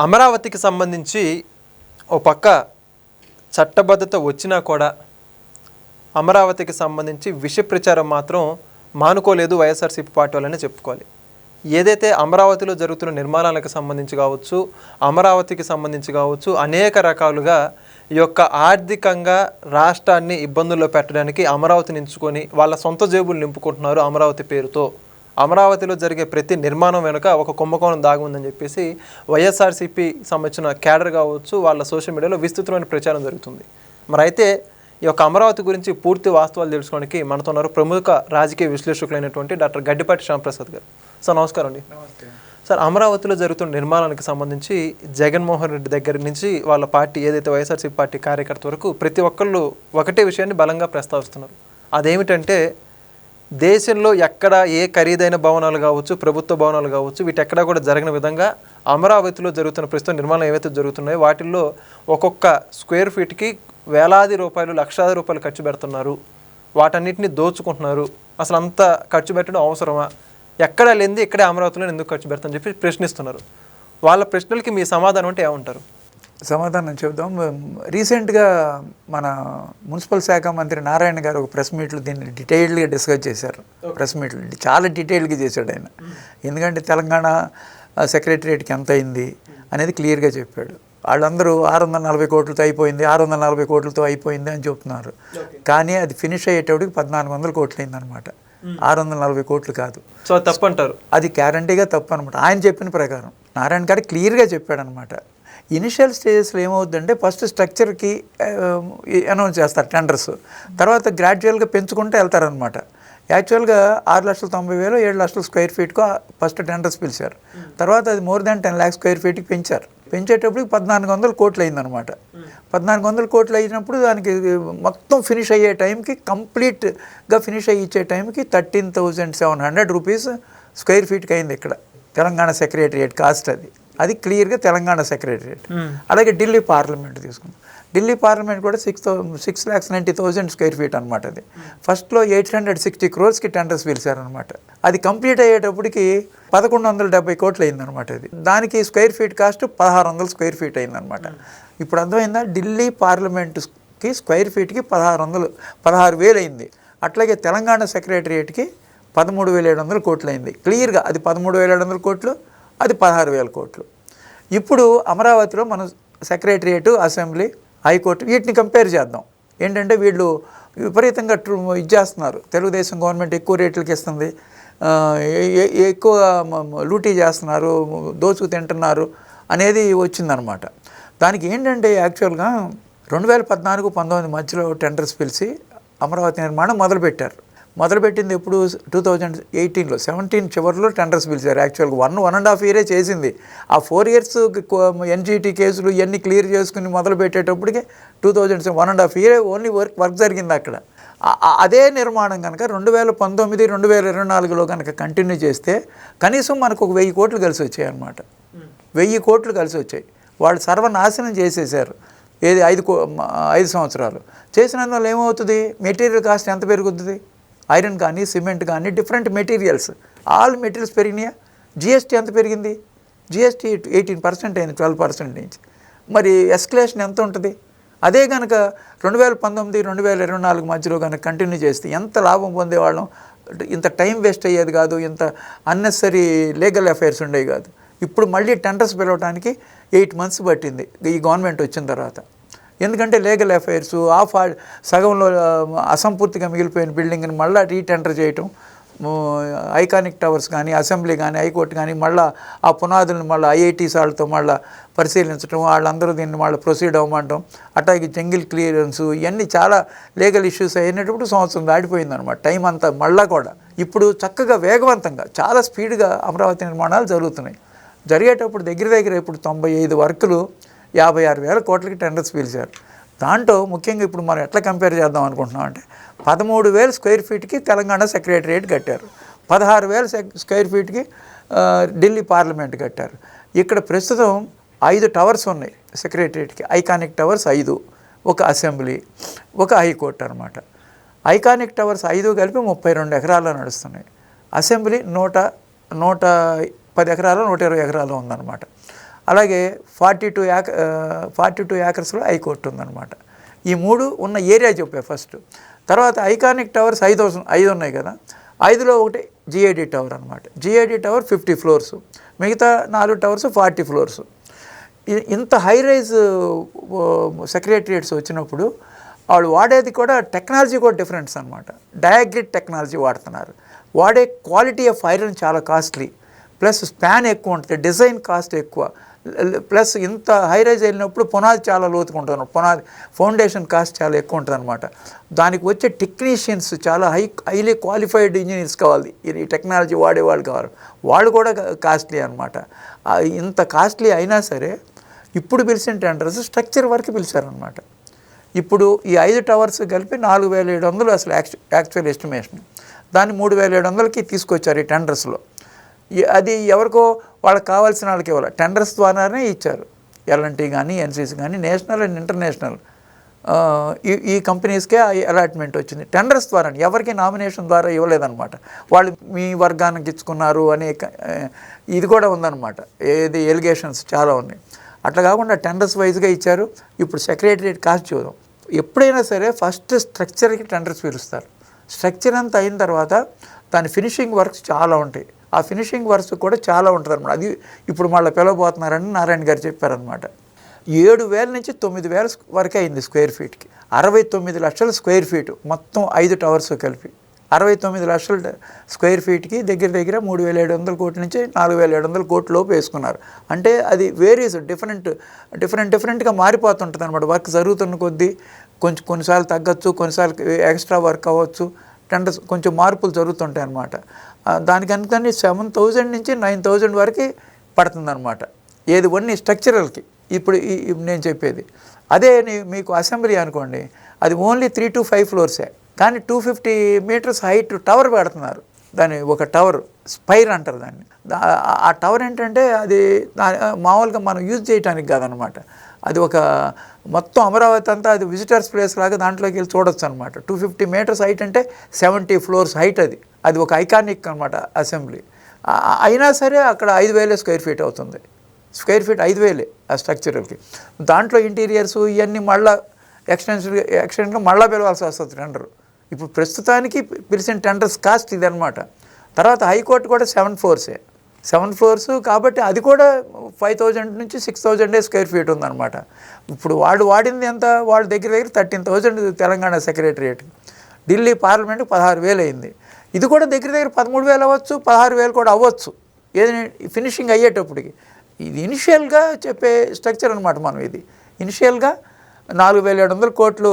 అమరావతికి సంబంధించి ఓ పక్క చట్టబద్ధత వచ్చినా కూడా అమరావతికి సంబంధించి విష ప్రచారం మాత్రం మానుకోలేదు వైఎస్ఆర్సీపీ పార్టీ వాళ్ళని చెప్పుకోవాలి. ఏదైతే అమరావతిలో జరుగుతున్న నిర్మాణాలకు సంబంధించి కావచ్చు, అమరావతికి సంబంధించి కావచ్చు, అనేక రకాలుగా ఈ యొక్క ఆర్థికంగా రాష్ట్రాన్ని ఇబ్బందుల్లో పెట్టడానికి అమరావతిని ఎంచుకొని వాళ్ళ సొంత జేబులు నింపుకుంటున్నారు. అమరావతి పేరుతో అమరావతిలో జరిగే ప్రతి నిర్మాణం వెనుక ఒక కుంభకోణం దాగి ఉందని చెప్పేసి వైఎస్ఆర్సీపీ సంబంధించిన క్యాడర్ కావచ్చు, వాళ్ళ సోషల్ మీడియాలో విస్తృతమైన ప్రచారం జరుగుతుంది. మరి అయితే ఈ యొక్క అమరావతి గురించి పూర్తి వాస్తవాలు తెలుసుకోవడానికి మనతో ఉన్నారు ప్రముఖ రాజకీయ విశ్లేషకులైనటువంటి డాక్టర్ గడ్డిపాటి శ్యాంప్రసాద్ గారు. సార్ నమస్కారం అండి. సార్, అమరావతిలో జరుగుతున్న నిర్మాణానికి సంబంధించి జగన్మోహన్ రెడ్డి దగ్గర నుంచి వాళ్ళ పార్టీ ఏదైతే వైఎస్ఆర్సీపీ పార్టీ కార్యకర్త వరకు ప్రతి ఒక్కళ్ళు ఒకటే విషయాన్ని బలంగా ప్రస్తావిస్తున్నారు. అదేమిటంటే దేశంలో ఎక్కడ ఏ ఖరీదైన భవనాలు కావచ్చు, ప్రభుత్వ భవనాలు కావచ్చు, వీటెక్కడా కూడా జరగని విధంగా అమరావతిలో జరుగుతున్న ప్రస్తుతం నిర్మాణం ఏవైతే జరుగుతున్నాయో వాటిల్లో ఒక్కొక్క స్క్వేర్ ఫీట్కి వేలాది రూపాయలు, లక్షలాది రూపాయలు ఖర్చు పెడుతున్నారు. వాటన్నిటిని దోచుకుంటున్నారు. అసలు అంత ఖర్చు పెట్టడం అవసరమా? ఎక్కడా లేనిది ఇక్కడే అమరావతిలో ఎందుకు ఖర్చు పెడతామని చెప్పి ప్రశ్నిస్తున్నారు. వాళ్ళ ప్రశ్నలకి మీ సమాధానం అంటే ఏమంటారు? సమాధానం చెబుదాం. రీసెంట్గా మన మున్సిపల్ శాఖ మంత్రి నారాయణ గారు ఒక ప్రెస్ మీట్లో దీన్ని డీటెయిల్డ్గా డిస్కస్ చేశారు. ప్రెస్ మీట్లు చాలా డీటెయిల్డ్గా చేశాడు ఆయన. ఎందుకంటే తెలంగాణ సెక్రటరియట్కి ఎంత అయింది అనేది క్లియర్గా చెప్పాడు. వాళ్ళందరూ 640 కోట్లతో అయిపోయింది, 640 కోట్లతో అయిపోయింది అని చెప్తున్నారు. కానీ అది ఫినిష్ అయ్యేటప్పటికి 1400 కోట్లు అయిందనమాట. 640 కోట్లు కాదు. సో తప్పు అంటారు? అది గ్యారంటీగా తప్పు అనమాట. ఆయన చెప్పిన ప్రకారం నారాయణ గారు క్లియర్గా చెప్పాడనమాట. ఇనిషియల్ స్టేజెస్లో ఏమవుతుందంటే ఫస్ట్ స్ట్రక్చర్కి అనౌన్స్ చేస్తారు టెండర్స్, తర్వాత గ్రాడ్యువల్గా పెంచుకుంటూ వెళ్తారనమాట. యాక్చువల్గా 6,90,000 7 లక్షల స్క్వేర్ ఫీట్కు ఫస్ట్ టెండర్స్ పిలిచారు. తర్వాత అది మోర్ దాన్ 10 లాక్స్ స్క్వేర్ ఫీట్కి పెంచారు. పెంచేటప్పటికి 1400 కోట్లు అయిందనమాట. 1400 కోట్లు అయినప్పుడు దానికి మొత్తం ఫినిష్ అయ్యే టైంకి, కంప్లీట్గా ఫినిష్ అయ్యి ఇచ్చే టైంకి 13,700 రూపీస్ స్క్వేర్ ఫీట్కి అయింది ఇక్కడ తెలంగాణ సెక్రటరియట్ కాస్ట్. అది క్లియర్గా తెలంగాణ సెక్రటరియట్. అలాగే ఢిల్లీ పార్లమెంట్ తీసుకుందాం. ఢిల్లీ పార్లమెంట్ కూడా 6,90,000 స్క్వేర్ ఫీట్ అనమాట. అది ఫస్ట్లో 860 crores టెండర్స్ పిలిచారనమాట. అది కంప్లీట్ అయ్యేటప్పటికి 1,170 కోట్లు అయిందనమాట. అది దానికి square feet cost 1,600 square feet అయిందనమాట. ఇప్పుడు అర్థమైందా? ఢిల్లీ పార్లమెంట్కి స్క్వేర్ ఫీట్కి 16,000 అయింది. అట్లాగే తెలంగాణ సెక్రటరియట్కి 13,700 కోట్లు అయింది. క్లియర్గా అది 13,700 కోట్లు, అది 16,000 కోట్లు. ఇప్పుడు అమరావతిలో మనం సెక్రటరియట్, అసెంబ్లీ, హైకోర్టు వీటిని కంపేర్ చేద్దాం. ఏంటంటే వీళ్ళు విపరీతంగా ఇది చేస్తున్నారు. తెలుగుదేశం గవర్నమెంట్ ఎక్కువ రేట్లకి ఇస్తుంది, ఎక్కువ లూటీ చేస్తున్నారు, దోచుకు తింటున్నారు అనేది వచ్చిందనమాట. దానికి ఏంటంటే యాక్చువల్గా 2014-19 మధ్యలో టెండర్స్ పిలిచి అమరావతి నిర్మాణం మొదలుపెట్టారు. మొదలుపెట్టింది ఎప్పుడు? 2018లో 17 చివరిలో టెండర్స్ పిలిచారు. యాక్చువల్గా 1.5 year చేసింది. ఆ 4 years ఎన్జీటీ కేసులు ఇవన్నీ క్లియర్ చేసుకుని మొదలు పెట్టేటప్పటికి 1.5 year ఓన్లీ వర్క్ జరిగింది అక్కడ. అదే నిర్మాణం కనుక 2019-2024లో కనుక కంటిన్యూ చేస్తే కనీసం మనకు ఒక 1000 కోట్లు కలిసి వచ్చాయి అన్నమాట. 1000 కోట్లు కలిసి వచ్చాయి. వాళ్ళు సర్వనాశనం చేసేసారు. ఏది 5 సంవత్సరాలు చేసినందువల్ల ఏమవుతుంది? మెటీరియల్ కాస్ట్ ఎంత పెరుగుతుంది? ఐరన్ కానీ, సిమెంట్ కానీ, డిఫరెంట్ మెటీరియల్స్, ఆల్ మెటీరియల్స్ పెరిగినాయా? జిఎస్టీ ఎంత పెరిగింది? జిఎస్టీ 18% అయింది 12% నుంచి. మరి ఎస్కలేషన్ ఎంత ఉంటుంది? అదే కనుక 2019-2024 మధ్యలో కనుక కంటిన్యూ చేస్తే ఎంత లాభం పొందేవాళ్ళం? ఇంత టైం వేస్ట్ అయ్యేది కాదు, ఇంత అన్నెసరీ లీగల్ అఫైర్స్ ఉండేవి కాదు. ఇప్పుడు మళ్ళీ టెండర్స్ పిలవడానికి 8 months పట్టింది ఈ గవర్నమెంట్ వచ్చిన తర్వాత. ఎందుకంటే లీగల్ అఫైర్స్ సగంలో అసంపూర్తిగా మిగిలిపోయిన బిల్డింగ్ని మళ్ళీ రీటెండర్ చేయటం, ఐకానిక్ టవర్స్ కానీ, అసెంబ్లీ కానీ, హైకోర్టు కానీ మళ్ళీ ఆ పునాదులను మళ్ళీ ఐఐటీస్ వాళ్ళతో మళ్ళీ పరిశీలించడం, వాళ్ళందరూ దీన్ని మళ్ళీ ప్రొసీడ్ అవ్వమంటాం, అట్లాగే జంగిల్ క్లియరెన్స్, ఇవన్నీ చాలా లీగల్ ఇష్యూస్ అయినప్పుడు సంవత్సరం దాటిపోయిందనమాట టైం అంతా. మళ్ళీ కూడా ఇప్పుడు చక్కగా వేగవంతంగా చాలా స్పీడ్గా అమరావతి నిర్మాణాలు జరుగుతున్నాయి. జరిగేటప్పుడు దగ్గర ఇప్పుడు 95 వర్కులు 56,000 కోట్లకి టెండర్స్ పిలిచారు. దాంట్లో ముఖ్యంగా ఇప్పుడు మనం ఎట్లా కంపేర్ చేద్దాం అనుకుంటున్నాం అంటే 13,000 స్క్వేర్ ఫీట్కి తెలంగాణ సెక్రటరియట్ కట్టారు, 16,000 స్క్వేర్ ఫీట్కి ఢిల్లీ పార్లమెంట్ కట్టారు. ఇక్కడ ప్రస్తుతం 5 టవర్స్ ఉన్నాయి సెక్రటరియట్కి, ఐకానిక్ టవర్స్ 5, ఒక అసెంబ్లీ, ఒక హైకోర్టు అనమాట. ఐకానిక్ టవర్స్ 5 కలిపి 32 ఎకరాల్లో నడుస్తున్నాయి. అసెంబ్లీ 110 ఎకరాలు 120 ఎకరాలు ఉందన్నమాట. అలాగే 42 ఏకర్స్లో హైకోర్టు ఉందన్నమాట. ఈ 3 ఉన్న ఏరియా చెప్పే ఫస్ట్. తర్వాత ఐకానిక్ టవర్స్ 5 ఉన్నాయి కదా, 5లో ఒకటి జిఐడి టవర్ అనమాట. జిఐడి టవర్ 50 ఫ్లోర్స్, మిగతా 4 టవర్స్ 40 ఫ్లోర్స్. ఇంత హై రైజ్ సెక్రటరియేట్స్ వచ్చినప్పుడు వాళ్ళు వాడేది కూడా టెక్నాలజీ కూడా డిఫరెన్స్ అనమాట. డయాగ్రిడ్ టెక్నాలజీ వాడుతున్నారు. వాడే క్వాలిటీ ఆఫ్ ఐరన్ చాలా కాస్ట్లీ, ప్లస్ స్పాన్ ఎక్కువ ఉంటుంది, డిజైన్ కాస్ట్ ఎక్కువ, ప్లస్ ఇంత హై రైజ్ వెళ్ళినప్పుడు పునాది చాలా లోతుకుంటాను, ఫౌండేషన్ కాస్ట్ చాలా ఎక్కువ ఉంటుంది అనమాట. దానికి వచ్చే టెక్నీషియన్స్ చాలా హైలీ క్వాలిఫైడ్ ఇంజనీర్స్ కావాలి, ఈ టెక్నాలజీ వాడేవాళ్ళు కావాలి, వాళ్ళు కూడా కాస్ట్లీ అనమాట. ఇంత కాస్ట్లీ అయినా సరే ఇప్పుడు పిలిచిన టెండర్స్ స్ట్రక్చర్ వరకు పిలిచారనమాట. ఇప్పుడు ఈ 5 టవర్స్ కలిపి 4700 అసలు యాక్చువల్ ఎస్టిమేషన్, దాన్ని 3700కి తీసుకొచ్చారు ఈ టెండర్స్లో. అది ఎవరికో వాళ్ళకి కావాల్సిన వాళ్ళకి ఇవ్వాలి, టెండర్స్ ద్వారానే ఇచ్చారు. ఎల్ఎన్టీ కానీ ఎన్సీసీ కానీ నేషనల్ అండ్ ఇంటర్నేషనల్ ఈ కంపెనీస్కే అలాట్మెంట్ వచ్చింది టెండర్స్ ద్వారా, ఎవరికి నామినేషన్ ద్వారా ఇవ్వలేదన్నమాట. వాళ్ళు మీ వర్గానికి ఇచ్చుకున్నారు అనే ఇది కూడా ఉందన్నమాట. ఏది ఎలిగేషన్స్ చాలా ఉన్నాయి. అట్లా కాకుండా టెండర్స్ వైజ్గా ఇచ్చారు. ఇప్పుడు సెక్రటరియట్ కాస్ట్ చూద్దాం. ఎప్పుడైనా సరే ఫస్ట్ స్ట్రక్చర్కి టెండర్స్ పిలుస్తారు. స్ట్రక్చర్ అంతా అయిన తర్వాత దాని ఫినిషింగ్ వర్క్స్ చాలా ఉంటాయి. ఆ ఫినిషింగ్ వర్క్స్ కూడా చాలా ఉంటుంది అనమాట. అది ఇప్పుడు మళ్ళీ పిలవబోతున్నారని నారాయణ గారు చెప్పారనమాట. 7,000 నుంచి 9,000 వరకే అయింది స్క్వేర్ ఫీట్కి. 69 లక్షల స్క్వేర్ ఫీటు మొత్తం 5 టవర్స్ కలిపి 69 లక్షల స్క్వేర్ ఫీట్కి దగ్గర 3,700 కోట్ల నుంచి 4,700 కోట్ల లోపు వేసుకున్నారు. అంటే అది వేరీస్ డిఫరెంట్గా మారిపోతుంటుంది అనమాట. వర్క్ జరుగుతున్న కొద్దీ కొన్నిసార్లు తగ్గచ్చు, కొన్నిసార్లు ఎక్స్ట్రా వర్క్ అవ్వచ్చు, టెండర్స్ కొంచెం మార్పులు జరుగుతుంటాయి అన్నమాట. దానికి అందుకని 7,000 నుంచి 9,000 వరకు పడుతుందన్నమాట. ఏది ఓన్లీ స్ట్రక్చరల్కి. ఇప్పుడు నేను చెప్పేది అదే. మీకు అసెంబ్లీ అనుకోండి, అది ఓన్లీ 3 to 5 ఫ్లోర్సే, కానీ 250 మీటర్స్ హైట్ టవర్ పెడుతున్నారు. దాని ఒక టవర్ స్పైర్ అంటారు దాన్ని. ఆ టవర్ ఏంటంటే అది మామూలుగా మనం యూజ్ చేయడానికి కాదనమాట. అది ఒక మొత్తం అమరావతి అంతా అది విజిటర్స్ ప్లేస్ లాగా దాంట్లోకి వెళ్ళి చూడొచ్చు అనమాట. 250 మీటర్స్ హైట్ అంటే 70 ఫ్లోర్స్ హైట్. అది ఒక ఐకానిక్ అనమాట అసెంబ్లీ. అయినా సరే అక్కడ 5,000 స్క్వేర్ ఫీట్ అవుతుంది. స్క్వేర్ ఫీట్ 5,000 ఆ స్ట్రక్చర్కి. దాంట్లో ఇంటీరియర్స్ ఇవన్నీ మళ్ళీ ఎక్స్టెన్షన్గా మళ్ళీ పిలవాల్సి వస్తుంది టెండర్. ఇప్పుడు ప్రస్తుతానికి పిలిచిన టెండర్స్ కాస్ట్ ఇదనమాట. తర్వాత హైకోర్టు కూడా 7 ఫ్లోర్సే, 7 ఫ్లోర్స్ కాబట్టి అది కూడా 5,000 నుంచి 6,000 స్క్వేర్ ఫీట్ ఉందన్నమాట. ఇప్పుడు వాళ్ళు వాడింది ఎంత, వాళ్ళ దగ్గర 13,000 తెలంగాణ సెక్రటరియట్. ఢిల్లీ పార్లమెంట్ 16,000 అయింది. ఇది కూడా దగ్గర 13,000 అవ్వచ్చు, 16,000 కూడా అవ్వచ్చు, ఏది ఫినిషింగ్ అయ్యేటప్పటికి. ఇది ఇనిషియల్గా చెప్పే స్ట్రక్చర్ అనమాట. మనం ఇది ఇనిషియల్గా 4,700 కోట్లు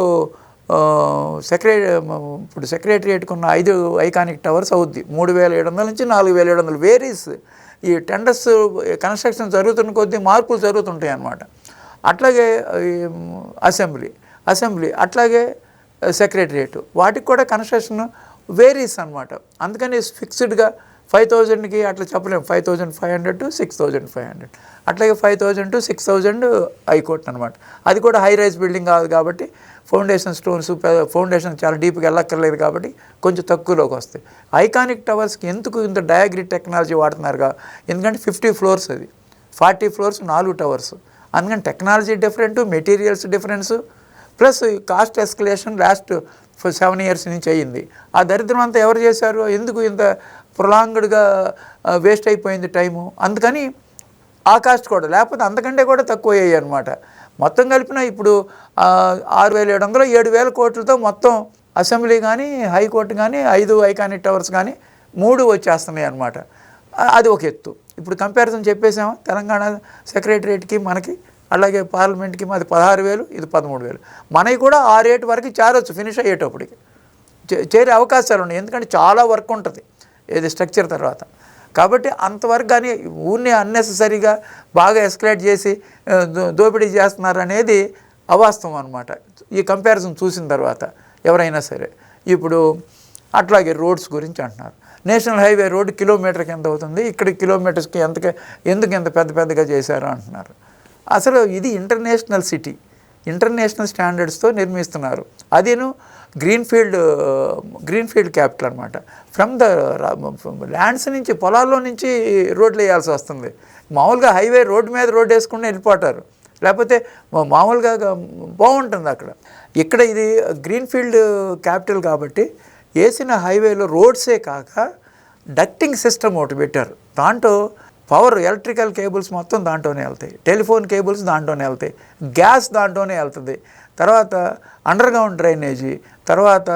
ఇప్పుడు సెక్రటరియట్కి ఉన్న 5 ఐకానిక్ టవర్స్ అవుద్ది. 3,700 నుంచి 4,700 వేరీస్. ఈ టెండర్స్ కన్స్ట్రక్షన్ జరుగుతున్న కొద్దీ మార్పులు జరుగుతుంటాయి అన్నమాట. అట్లాగే అసెంబ్లీ అట్లాగే సెక్రటరియట్, వాటికి కూడా కన్స్ట్రక్షన్ వేరీస్ అనమాట. అందుకని ఫిక్స్డ్గా 5,000కి అట్లా చెప్పలేము. 5,500 to 6,500, అట్లాగే 5,000 to 6,000 హైకోర్టు అనమాట. అది కూడా హై రైజ్ బిల్డింగ్ కాదు కాబట్టి ఫౌండేషన్ స్టోన్స్, ఫౌండేషన్ చాలా డీప్గా వెళ్ళక్కర్లేదు కాబట్టి కొంచెం తక్కువలోకి వస్తాయి. ఐకానిక్ టవర్స్కి ఎందుకు ఇంత డయాగ్రిడ్ టెక్నాలజీ వాడుతున్నారుగా, ఎందుకంటే 50 ఫ్లోర్స్, అది 40 ఫ్లోర్స్ 4 టవర్స్. అందుకని technology different, materials difference, plus cost escalation last 7 years నుంచి అయ్యింది. ఆ దరిద్రం అంతా ఎవరు చేశారు, ఎందుకు ఇంత ప్రొలాంగ్డ్గా వేస్ట్ అయిపోయింది టైము. అందుకని ఆ కాస్ట్ కూడా, లేకపోతే అంతకంటే కూడా తక్కువ అయ్యాయి అనమాట. మొత్తం కలిపిన ఇప్పుడు 6,700 7,000 కోట్లతో మొత్తం అసెంబ్లీ కానీ హైకోర్టు కానీ 5 ఐకానిక్ టవర్స్ కానీ 3 వచ్చేస్తున్నాయి అనమాట. అది ఒక ఎత్తు. ఇప్పుడు కంపారిజన్ చెప్పేసాము, తెలంగాణ సెక్రటరియట్కి మనకి, అలాగే పార్లమెంట్కి మాది 16,000, ఇది 13,000. మనకి కూడా 6-8 వరకు చేరొచ్చు ఫినిష్ అయ్యేటప్పటికి, చేరే అవకాశాలు ఉన్నాయి. ఎందుకంటే చాలా వర్క్ ఉంటుంది ఏది స్ట్రక్చర్ తర్వాత. కాబట్టి అంతవరకు కానీ ఊరిని అన్నెసెసరీగా బాగా ఎస్కలేట్ చేసి దోపిడీ చేస్తున్నారు అనేది అవాస్తవం అనమాట. ఈ కంపారిజన్ చూసిన తర్వాత ఎవరైనా సరే. ఇప్పుడు అట్లాగే రోడ్స్ గురించి అంటున్నారు. నేషనల్ హైవే రోడ్డు కిలోమీటర్కి ఎంత అవుతుంది, ఇక్కడ కిలోమీటర్స్కి ఎందుకు ఎంత పెద్దగా చేశారు అంటున్నారు. అసలు ఇది ఇంటర్నేషనల్ సిటీ, ఇంటర్నేషనల్ స్టాండర్డ్స్తో నిర్మిస్తున్నారు. అదేను గ్రీన్ఫీల్డ్ క్యాపిటల్ అనమాట. ఫ్రమ్ ద ల్యాండ్స్ నుంచి, పొలాల్లో నుంచి రోడ్లు వేయాల్సి వస్తుంది. మామూలుగా హైవే రోడ్డు మీద రోడ్డు వేసుకుని వెళ్ళిపోతారు, లేకపోతే మామూలుగా బాగుంటుంది అక్కడ. ఇక్కడ ఇది గ్రీన్ఫీల్డ్ క్యాపిటల్ కాబట్టి వేసిన హైవేలో రోడ్సే కాక డక్టింగ్ సిస్టమ్ ఒకటి పెట్టారు. దాంట్లో ఎలక్ట్రికల్ కేబుల్స్ మొత్తం దాంట్లోనే వెళ్తాయి, టెలిఫోన్ కేబుల్స్ దాంట్లోనే వెళ్తాయి, గ్యాస్ దాంట్లోనే వెళ్తుంది, తర్వాత అండర్గ్రౌండ్ డ్రైనేజీ, తర్వాత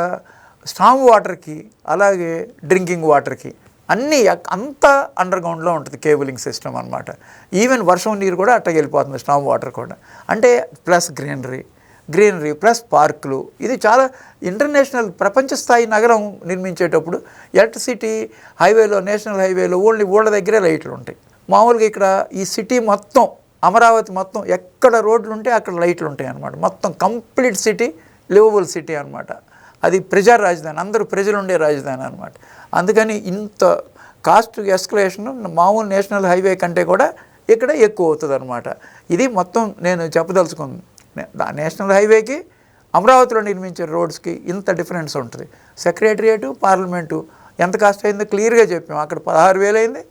స్టామ్ వాటర్కి, అలాగే డ్రింకింగ్ వాటర్కి అన్నీ అంతా అండర్గ్రౌండ్లో ఉంటుంది కేబులింగ్ సిస్టమ్ అనమాట. ఈవెన్ వర్షం నీరు కూడా అట్టకి వెళ్ళిపోతుంది, స్టామ్ వాటర్ కూడా. అంటే ప్లస్ గ్రీనరీ ప్లస్ పార్కులు. ఇది చాలా ఇంటర్నేషనల్ ప్రపంచ స్థాయి నగరం నిర్మించేటప్పుడు ఎలక్ట్రిసిటీ హైవేలో, నేషనల్ హైవేలో ఓన్లీ ఊళ్ళ దగ్గరే లైట్లు ఉంటాయి. మామూలుగా ఇక్కడ ఈ సిటీ మొత్తం, అమరావతి మొత్తం ఎక్కడ రోడ్లు ఉంటే అక్కడ లైట్లు ఉంటాయి అన్నమాట. మొత్తం కంప్లీట్ సిటీ లివబుల్ సిటీ అనమాట. అది ప్రజా రాజధాని, అందరూ ప్రజలు ఉండే రాజధాని అనమాట. అందుకని ఇంత కాస్ట్ ఎస్కలేషన్ మామూలు నేషనల్ హైవే కంటే కూడా ఇక్కడ ఎక్కువ అవుతుంది అనమాట. ఇది మొత్తం నేను చెప్పదలుచుకుంది. నేషనల్ హైవేకి అమరావతిలో నిర్మించే రోడ్స్కి ఇంత డిఫరెన్స్ ఉంటుంది. సెక్రటరియేటు, పార్లమెంటు ఎంత కాస్ట్ అయిందో క్లియర్గా చెప్పాము. అక్కడ 16,000 అయింది,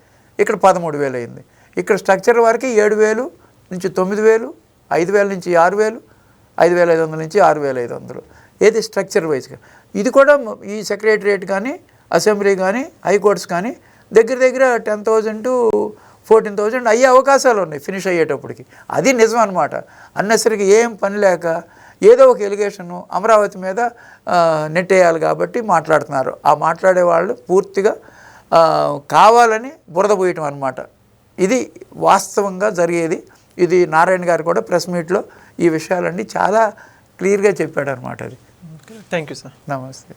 ఇక్కడ 13,000 అయింది. ఇక్కడ స్ట్రక్చర్ వరకు 7,000 నుంచి 9,000, 5,000 నుంచి 6,000, 5,500 నుంచి 6,500. ఏది స్ట్రక్చర్ వైజ్గా. ఇది కూడా ఈ సెక్రటరియేట్ కానీ, అసెంబ్లీ కానీ, హైకోర్ట్స్ కానీ దగ్గర 10,000 to 14,000 అయ్యే అవకాశాలు ఉన్నాయి ఫినిష్ అయ్యేటప్పటికి. అది నిజం అనమాట. అన్నెసరికి ఏం పని లేక ఏదో ఒక ఎలిగేషను అమరావతి మీద నెట్టేయాలి కాబట్టి మాట్లాడుతున్నారు. ఆ మాట్లాడే వాళ్ళు పూర్తిగా కావాలని బురద పోయటం అనమాట. ఇది వాస్తవంగా జరిగేది. ఇది నారాయణ గారు కూడా ప్రెస్ మీట్లో ఈ విషయాలన్నీ చాలా క్లియర్గా చెప్పాడు అనమాట. అది థ్యాంక్ యూ సార్. నమస్తే.